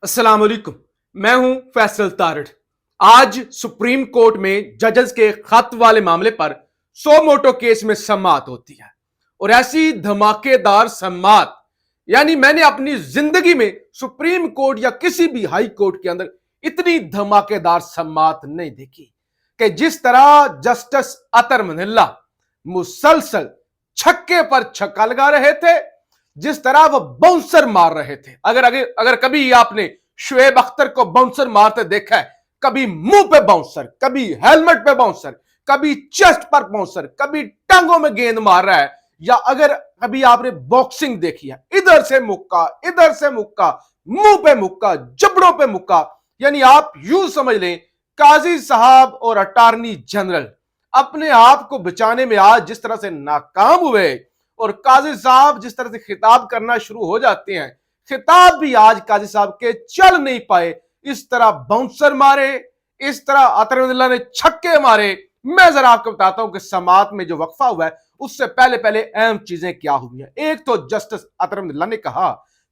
अस्सलाम वालेकुम। मैं हूं फैसल तारड़। आज सुप्रीम कोर्ट में जजेस के खत वाले मामले पर सो मोटो केस में समाअत होती है और ऐसी धमाकेदार समाअत यानी मैंने अपनी जिंदगी में सुप्रीम कोर्ट या किसी भी हाई कोर्ट के अंदर इतनी धमाकेदार समाअत नहीं देखी कि जिस तरह जस्टिस अतर मनिल्ला मुसलसल छक्के पर छक्का लगा रहे थे, जिस तरह वो बाउंसर मार रहे थे। अगर कभी आपने शुएब अख्तर को बाउंसर मारते देखा है, कभी मुंह पे बाउंसर, कभी हेलमेट पे बाउंसर, कभी चेस्ट पर बाउंसर, कभी टांगों में गेंद मार रहा है, या अगर कभी आपने बॉक्सिंग देखी है, इधर से मुक्का, मुंह पे मुक्का, जबड़ों पे मुक्का, यानी आप यूं समझ लें काजी साहब और अटॉर्नी जनरल अपने आप को बचाने में आज जिस तरह से नाकाम हुए और काजी साहब जिस तरह से खिताब करना शुरू हो जाते हैं, खिताब भी आज काजी साहब के चल नहीं पाए। इस तरह बाउंसर मारे, इस तरह अतर मनिल्ला ने छक्के मारे। मैं जरा आपको बताता हूं कि समाअत में जो वक्फा हुआ है उससे पहले पहले अहम चीजें क्या हुई हैं। एक तो जस्टिस अतर मनिल्ला ने कहा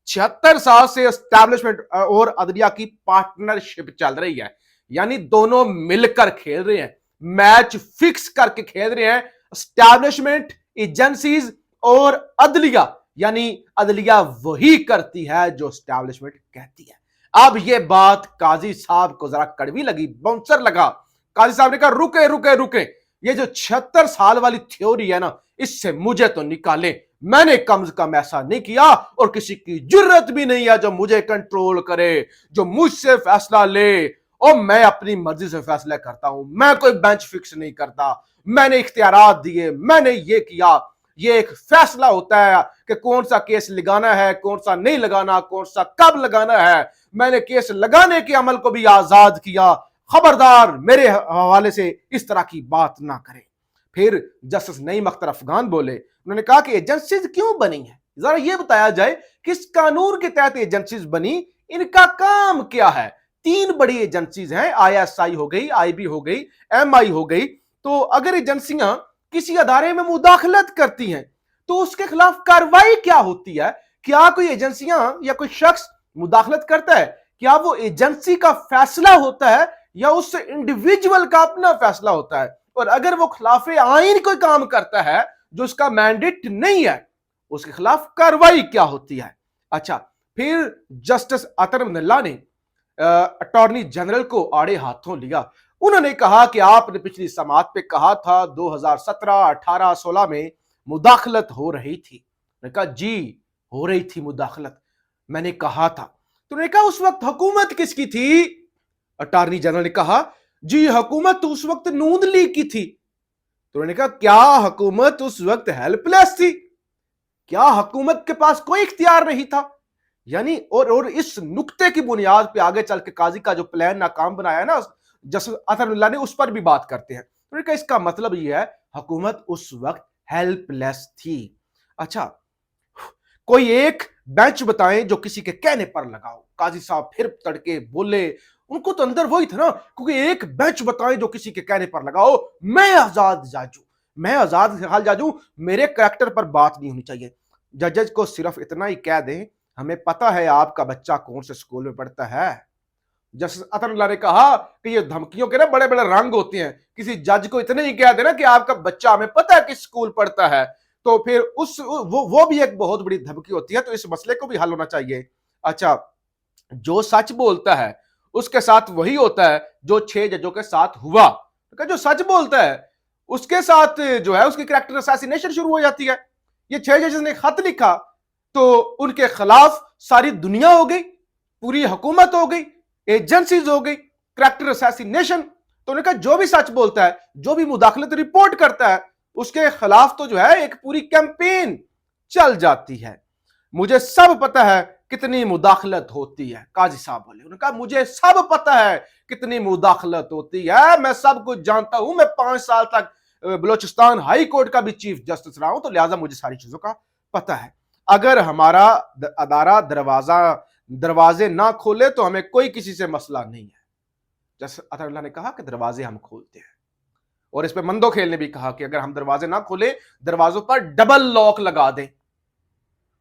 76 साल से एस्टैब्लिशमेंट और अदलिया की पार्टनरशिप चल रही है, यानी दोनों मिलकर खेल रहे हैं, मैच फिक्स करके खेल रहे हैं। एस्टैब्लिशमेंट, एजेंसीज और अदलिया, यानी अदलिया वही करती है जो एस्टैब्लिशमेंट कहती है। अब यह बात काजी साहब को जरा कड़वी लगी, बाउंसर लगा। काजी साहब ने कहा रुके, ये जो 76 साल वाली थ्योरी है ना, इससे मुझे तो निकाले। मैंने कम से कम ऐसा नहीं किया और किसी की जुर्रत भी नहीं है जो मुझे कंट्रोल करे, जो मुझसे फैसला ले। और मैं अपनी मर्जी से फैसला करता हूं, मैं कोई बेंच फिक्स नहीं करता, मैंने इख्तियारात दिए, मैंने ये किया। ये एक फैसला होता है कि कौन सा केस लगाना है, कौन सा नहीं लगाना, कौन सा कब लगाना है। मैंने केस लगाने के अमल को भी आजाद किया। खबरदार मेरे हवाले से इस तरह की बात ना करें। फिर जस्टिस नईम अख्तर अफगान बोले, उन्होंने कहा कि एजेंसीज क्यों बनी है, जरा ये बताया जाए किस कानून के तहत एजेंसीज बनी, इनका काम क्या है। 3 बड़ी एजेंसीज हैं, ISI हो गई, IB हो गई, MI हो गई। तो अगर एजेंसियां किसी अदारे में मुदाखलत करती हैं तो उसके खिलाफ कार्रवाई क्या होती है। क्या कोई एजेंसियां या कोई शख्स मुदाखलत करता है, क्या वो एजेंसी का फैसला होता है या उससे इंडिविजुअल का अपना फैसला होता है। और अगर वो खिलाफे आईन कोई काम करता है जो उसका मैंडेट नहीं है, उसके खिलाफ कार्रवाई क्या होती है। अच्छा, फिर जस्टिस अतर मनिल्ला ने अटॉर्नी जनरल को आड़े हाथों लिया। उन्होंने कहा कि आपने पिछली समाअत पे कहा था 2017, 18, 16 में मुदाखलत हो रही थी। मैंने कहा जी हो रही थी मुदाखलत, मैंने कहा था। तो उन्होंने कहा उस वक्त हुकूमत किसकी थी। अटॉर्नी जनरल ने कहा जी हुकूमत तो उस वक्त नून लीग की थी। तो उन्होंने कहा क्या हुकूमत उस वक्त हेल्पलेस थी, क्या हुकूमत के पास कोई इख्तियार नहीं था। यानी और इस नुक्ते की बुनियाद पे आगे चल के काजी का जो प्लान नाकाम बनाया ना जस्टिस अतर मनिल्ला ने, उस पर भी बात करते हैं। तो उन्होंने कहा इसका मतलब यह है हुकूमत उस वक्त हेल्पलेस थी। अच्छा, कोई एक बेंच बताएं जो किसी के कहने पर लगाओ। काजी साहब फिर तड़के बोले, उनको तो अंदर वही था ना, क्योंकि एक बेंच बताएं जो किसी के कहने पर लगाओ। मैं आजाद जाजू, मेरे कैरेक्टर पर बात नहीं होनी चाहिए। जजेस को सिर्फ इतना ही कह दें हमें पता है आपका बच्चा कौन से स्कूल में पढ़ता है। जस्टिस अतर मनिल्ला ने कहा कि ये धमकियों के ना बड़े बड़े रंग होते हैं। किसी जज को इतने ही कह देना कि आपका बच्चा हमें पता है किस स्कूल पढ़ता है, तो फिर वो भी एक बहुत बड़ी धमकी होती है। तो इस मसले को भी हल होना चाहिए। अच्छा, जो सच बोलता है उसके साथ वही होता है जो 6 जजों के साथ हुआ। तो जो सच बोलता है उसके साथ जो है उसकी कैरेक्टर असैसिनेशन शुरू हो जाती है। ये 6 जजेस ने खत लिखा तो उनके खिलाफ सारी दुनिया हो गई, पूरी हुकूमत हो गई, एजेंसीज हो गई, कैरेक्टर असैसिनेशन। तो उन्होंने कहा जो भी सच बोलता है, जो भी मुदाखलत रिपोर्ट करता है, उसके खिलाफ तो जो है एक पूरी कैंपेन चल जाती है। मुझे सब पता है कितनी मुदाखलत होती है, काजी साहब बोले। उन्होंने कहा मुझे सब पता है कितनी मुदाखलत होती है, मैं सब कुछ जानता हूं। मैं 5 साल तक बलोचिस्तान हाई कोर्ट का भी चीफ जस्टिस रहा हूं, तो लिहाजा मुझे सारी चीजों का पता है। अगर हमारा अदारा दरवाजे ना खोले तो हमें कोई किसी से मसला नहीं है। जस्टिस अतर मनिल्ला ने कहा कि दरवाजे हम खोलते हैं। और इस पे मंदोखेल ने भी कहा कि अगर हम दरवाजे ना खोले, दरवाजों पर डबल लॉक लगा दें,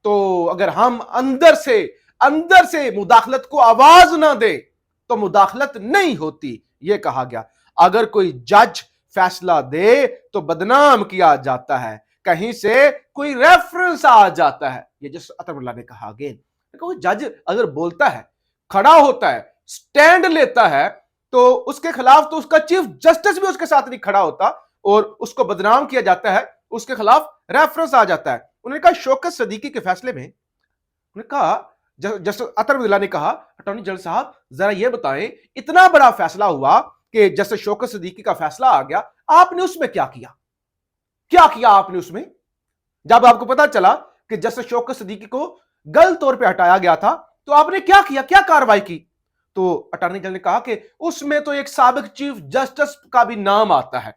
तो अगर हम अंदर से अंदर से मुदाखलत को आवाज ना दे तो मुदाखलत नहीं होती, यह कहा गया। अगर कोई जज फैसला दे तो बदनाम किया जाता है, कहीं से कोई रेफरेंस आ जाता है, ये जस्टिस अतरुल्लाह ने कहा। अगेन, जज अगर बोलता है, खड़ा होता है, स्टैंड लेता है, तो उसके खिलाफ तो उसका चीफ जस्टिस भी उसके साथ नहीं खड़ा होता और उसको बदनाम किया जाता है, उसके खिलाफ रेफरेंस आ जाता है। उन्होंने कहा शौकत सदीकी के फैसले में, उन्होंने कहा, जस्टिस अतरुल्लाह ने कहा, अटॉर्नी जनरल साहब जरा यह बताएं, इतना बड़ा फैसला हुआ कि जस्टिस शौकत सदीकी का फैसला आ गया, आपने उसमें क्या किया? क्या किया आपने उसमें? जब आपको पता चला कि जस्टिस शौकत सदीकी को गलत तौर पे हटाया गया था, तो आपने क्या किया, क्या कार्रवाई की? तो अटॉर्नी जनरल ने कहा कि उसमें तो एक साबिक चीफ जस्टिस का भी नाम आता है।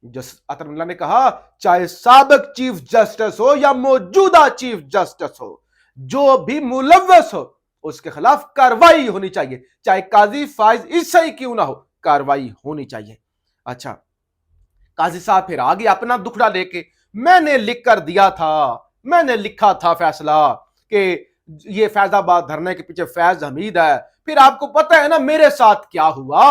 जस्टिस अतरुल्लाह ने कहा, चाहे साबिक चीफ जस्टिस हो या मौजूदा चीफ जस्टिस हो, जो भी मुलव्वस हो, उसके खिलाफ कार्रवाई होनी चाहिए, चाहे काजी फाइज ईसाई क्यों ना हो, कार्रवाई होनी चाहिए। अच्छा, काजी साहब फिर आगे अपना दुखड़ा लेके, मैंने लिख कर दिया था, मैंने लिखा था फैसला कि ये फैजाबाद धरने के पीछे फैज हमीद है, फिर आपको पता है ना मेरे साथ क्या हुआ।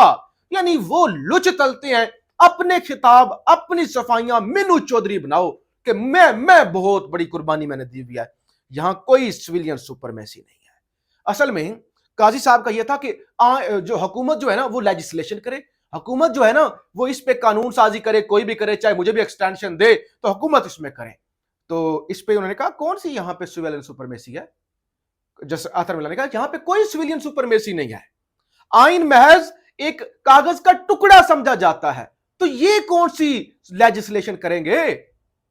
यानी वो लुच तलते हैं, अपने खिताब, अपनी सफाइयां मिनू चौधरी बनाओ कि मैं बहुत बड़ी कुर्बानी मैंने दी हुई है। यहां कोई सिविलियन सुपरमेसी नहीं है। असल में काजी साहब का यह था कि जो हुकूमत जो है ना वो लेजिस्लेशन करे, हुकूमत जो है ना वो इस पे कानून साजी करे, कोई भी करे, चाहे मुझे भी एक्सटेंशन दे तो हुकूमत इसमें करे। तो इस पे उन्होंने कहा कौन सी यहां पे सिविलियन सुपरमेसी है? जैसे अतरुल्लाह ने कहा यहां पे कोई सिविलियन सुपरमेसी नहीं है, आइन महज एक कागज का टुकड़ा समझा जाता है, तो ये कौन सी लेजिस्लेशन करेंगे?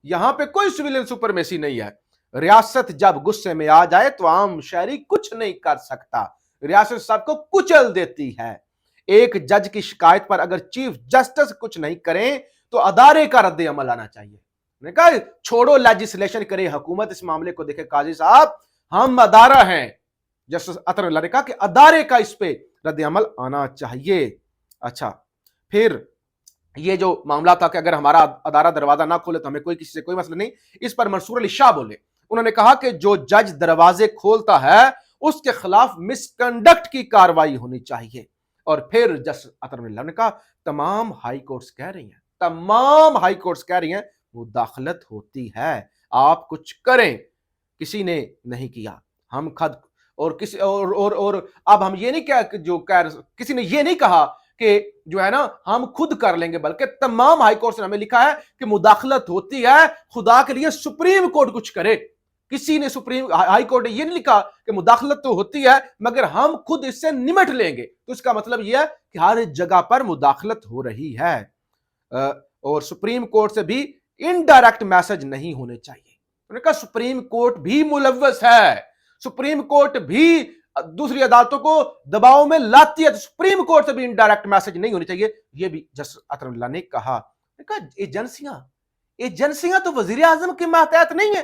यहां पे कोई सिविलियन सुपरमेसी नहीं है। रियासत जब गुस्से में आ जाए तो आम शहरी कुछ नहीं कर सकता, रियासत सबको कुचल देती है। एक जज की शिकायत पर अगर चीफ जस्टिस कुछ नहीं करें तो अदारे का रद्द अमल आना चाहिए। ने कहा छोड़ो लेजिस्लेशन करे, हुकूमत इस मामले को देखे, काजी साहब हम अदारा हैं। जस्टिस अतरुल्लाह ने कहा कि अदारे का इस पे रद्द अमल आना चाहिए। अच्छा, फिर ये जो मामला था कि अगर हमारा अदारा दरवाजा ना खोले तो हमें कोई किसी से कोई मसला नहीं, इस पर मंसूर अली शाह बोले, उन्होंने कहा कि जो जज दरवाजे खोलता है उसके खिलाफ मिसकंडक्ट की कार्रवाई होनी चाहिए। और फिर जस्टिस अतरुल्लाह ने कहा तमाम हाई कोर्ट्स कह रही हैं, तमाम हाई कोर्ट्स कह रही हैं मुदाखलत होती है, आप कुछ करें, किसी ने नहीं किया। हम खुद और किसी और अब हम ये नहीं कह जो कह किसी ने ये नहीं कहा कि जो है ना हम खुद कर लेंगे, बल्कि तमाम हाई कोर्ट ने हमें लिखा है कि मुदाखलत होती है, खुदा के लिए सुप्रीम कोर्ट कुछ करे। किसी ने सुप्रीम हाई कोर्ट ने यह नहीं लिखा कि मुदाखलत तो होती है मगर हम खुद इससे निमट लेंगे, तो इसका मतलब यह है कि हर जगह पर मुदाखलत हो रही है। और सुप्रीम कोर्ट से भी इनडायरेक्ट मैसेज नहीं होने चाहिए। उन्होंने कहा सुप्रीम कोर्ट भी मुलव्वस है, सुप्रीम कोर्ट भी दूसरी अदालतों को दबाव में लाती है, तो सुप्रीम कोर्ट से भी इनडायरेक्ट मैसेज नहीं होनी चाहिए, यह भी जस्टिस अतरुल्लाह ने कहा। एजेंसियां तो वजीर आजम के मातहत नहीं है।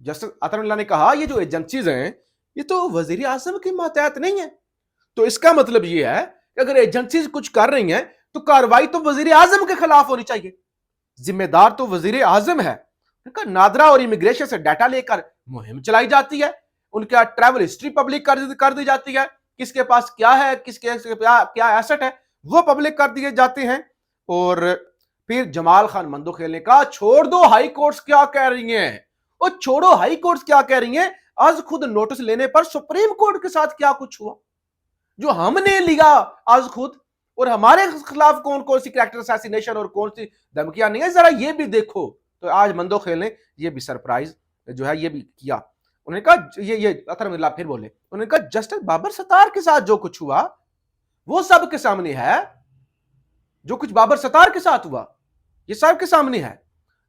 जस्टिस अतरुल्लाह ने कहा ये जो एजेंसीज हैं ये तो वजीर आजम के मातहत नहीं है, तो इसका मतलब यह है कि अगर एजेंसीज कुछ कर रही हैं तो कार्रवाई तो वजीर आजम के खिलाफ होनी चाहिए, जिम्मेदार तो वजीर आजम है। नादरा और इमिग्रेशन से डाटा लेकर मुहिम चलाई जाती है, उनका ट्रैवल हिस्ट्री पब्लिक कर दी जाती है, किसके पास क्या है, किसके क्या एसेट है वो पब्लिक कर दिए जाते हैं। और फिर जमाल खान मंदोखेल ने कहा छोड़ दो हाई कोर्ट्स क्या कह रही हैं, और छोड़ो हाई कोर्ट्स क्या कह रही हैं, आज खुद नोटिस लेने पर सुप्रीम कोर्ट के साथ क्या कुछ हुआ जो हमने लिया आज खुद, और हमारे खिलाफ कौन कौन सी कैरेक्टर असैसिनेशन और कौन सी धमकियां नहीं है, जरा ये भी देखो। तो आज मंदोखेल ने ये भी सरप्राइज जो है ये भी किया। उन्होंने कहा ये अतरुल्लाह फिर बोले, उन्होंने कहा जस्टिस बाबर सत्तार के साथ जो कुछ हुआ वो सब के सामने है, जो कुछ बाबर सत्तार के साथ हुआ ये सब के सामने है।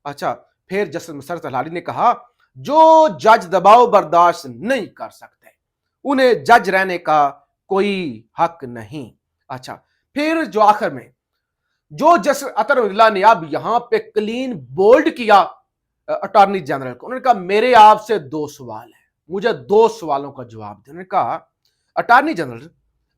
अच्छा, फिर जस्टिस मसरत अलारी ने कहा जो जज दबाव बर्दाश्त नहीं कर सकते उन्हें जज रहने का कोई हक नहीं। अच्छा, फिर जो आखिर में जो जस्टिस अतरुल्लाह ने अब यहां पे क्लीन बोल्ड किया अटॉर्नी जनरल को, उन्होंने कहा मेरे आपसे 2 सवाल है, मुझे 2 सवालों का जवाब दें। उन्होंने कहा अटॉर्नी जनरल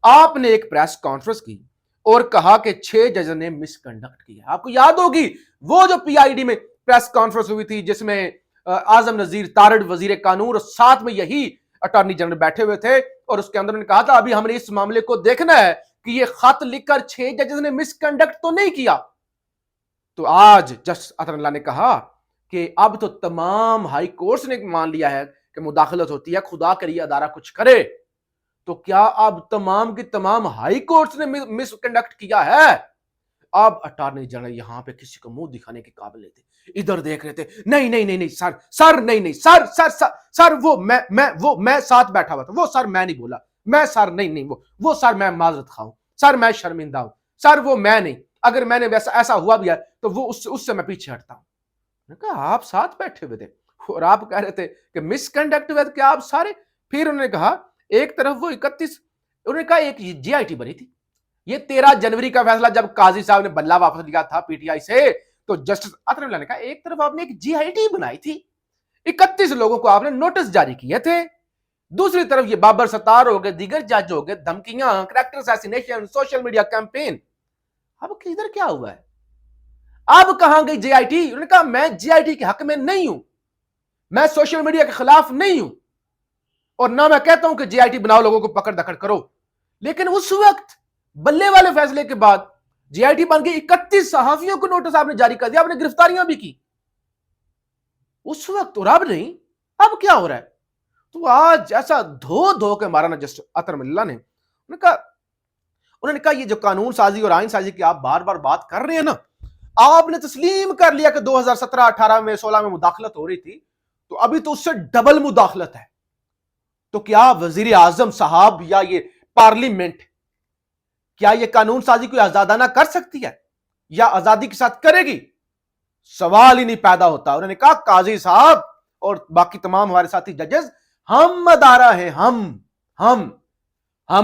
आपने एक प्रेस कॉन्फ्रेंस की और कहा कि 6 जज ने मिसकंडक्ट किया। आपको याद होगी वो जो पीआईडी में प्रेस कॉन्फ्रेंस हुई थी जिसमें आजम नजीर तारड़ वजीर कानून और साथ में यही اٹارنی جنرل بیٹھے ہوئے تھے اور اس کے اندر انہوں نے کہا تھا ابھی ہم نے اس معاملے کو دیکھنا ہے کہ یہ خط لکھ کر 6 ججز نے مس کنڈکٹ تو نہیں کیا. تو آج جسٹس اطہر اللہ نے کہا کہ اب تو تمام ہائی کورٹس نے مان لیا ہے کہ مداخلت ہوتی ہے, خدا کرے یہ ادارہ کچھ کرے. تو کیا اب تمام کی تمام ہائی کورٹس نے مس کنڈکٹ کیا ہے؟ اب اٹارنی جنرل یہاں پہ کسی کو منہ دکھانے کے قابل نہیں تھے, ادھر دیکھ رہے تھے, نہیں نہیں نہیں نہیں سر نہیں نہیں سر وہ میں ساتھ بیٹھا ہوا تھا, وہ سر میں نہیں بولا, میں سر نہیں وہ سر میں معذرت خواہ ہوں, سر میں شرمندہ ہوں, سر وہ میں نہیں, اگر میں نے ویسا ایسا ہوا بھی ہے تو وہ اس سے میں پیچھے ہٹتا ہوں. میں نے کہا آپ ساتھ بیٹھے ہوئے تھے اور آپ کہہ رہے تھے کہ مس کنڈکٹ ہوئے کہ آپ سارے. پھر انہوں نے کہا ایک طرف وہ 31, انہوں نے کہا ایک جی آئی ٹی بنی تھی, یہ 13 جنوری کا فیصلہ جب قاضی صاحب نے بلہ واپس لیا تھا پی ٹی آئی سے, تو جسٹس اطہر اللہ نے کہا ایک طرف آپ نے ایک جی آئی ٹی بنائی تھی, 31 لوگوں کو آپ نے نوٹس جاری کیے تھے, دوسری طرف یہ بابر ستار ہو گئے, دیگر جج ہو گئے, دھمکیاں, character assassination, social media campaign. اب ادھر کیا ہوا ہے؟ اب کہاں گئی جے آئی ٹی؟ انہوں نے کہا میں جے آئی ٹی کے حق میں نہیں ہوں, میں سوشل میڈیا کے خلاف نہیں ہوں, اور نہ میں کہتا ہوں کہ جے آئی ٹی بناؤ, لوگوں کو پکڑ دکڑ کرو. لیکن اس وقت بلے والے فیصلے کے بعد جے آئی ٹی بن گئی, 31 صحافیوں کو نوٹس آپ نے جاری کر دیا, آپ نے گرفتاریاں بھی کی اس وقت, اور اب نہیں. اب کیا ہو رہا ہے؟ تو آج ایسا دھو کے مارا نا جسٹس اطہر اللہ نے, انہوں نے کہا یہ جو قانون سازی اور آئین سازی کی آپ بار بار بات کر رہے ہیں نا, آپ نے تسلیم کر لیا کہ 2017 18 میں 16 میں مداخلت ہو رہی تھی, تو ابھی تو اس سے ڈبل مداخلت ہے. تو کیا وزیر اعظم صاحب یا یہ پارلیمنٹ, کیا یہ قانون سازی کوئی آزادانہ کر سکتی ہے یا آزادی کے ساتھ کرے گی؟ سوال ہی نہیں پیدا ہوتا. انہوں نے کہا قاضی صاحب اور باقی تمام ہمارے ساتھی ججز, ہم ادارہ ہیں, ہم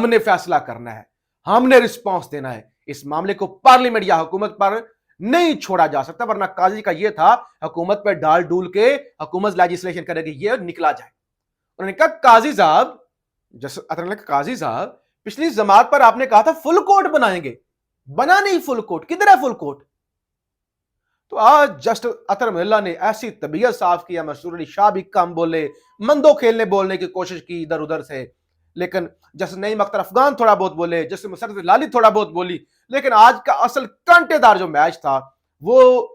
نے فیصلہ کرنا ہے, ہم نے رسپانس دینا ہے. اس معاملے کو پارلیمنٹ یا حکومت پر نہیں چھوڑا جا سکتا, ورنہ قاضی کا یہ تھا حکومت پہ ڈال ڈول کے حکومت لیجسلیشن کرے گی, یہ نکلا جائے. انہوں نے کہا قاضی صاحب, قاضی صاحب پچھلی جماعت پر آپ نے کہا تھا فل کوٹ بنائیں گے, بنا نہیں فل کوٹ, کدھر ہے فل کوٹ؟ تو آج جسٹس اطہر اللہ نے ایسی طبیعت صاف کیا, مسرور علی شاہ بھی کم بولے, مندو کھیلنے بولنے کی کوشش کی ادھر ادھر سے, لیکن جسٹس نعیم اختر افغان تھوڑا بہت بولے, جسٹس مسرت لالی تھوڑا بہت بولی, لیکن آج کا اصل کانٹے دار جو میچ تھا وہ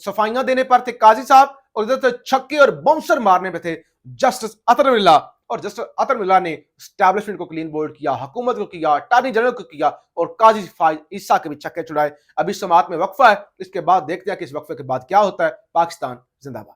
صفائیاں دینے پر تھے قاضی صاحب, اور ادھر سے چھکے اور باؤنسر مارنے پہ تھے جسٹس اطہر اللہ. اور جسٹس اطہر اللہ نے اسٹیبلشمنٹ کو کلین بولڈ کیا, حکومت کو کیا, اٹارنی جنرل کو کیا, اور قاضی فائز عیسیٰ کے بھی چھکے چھڑائے. ابھی سماعت میں وقفہ ہے, اس کے بعد دیکھتے ہیں کہ اس وقفے کے بعد کیا ہوتا ہے. پاکستان زندہ باد.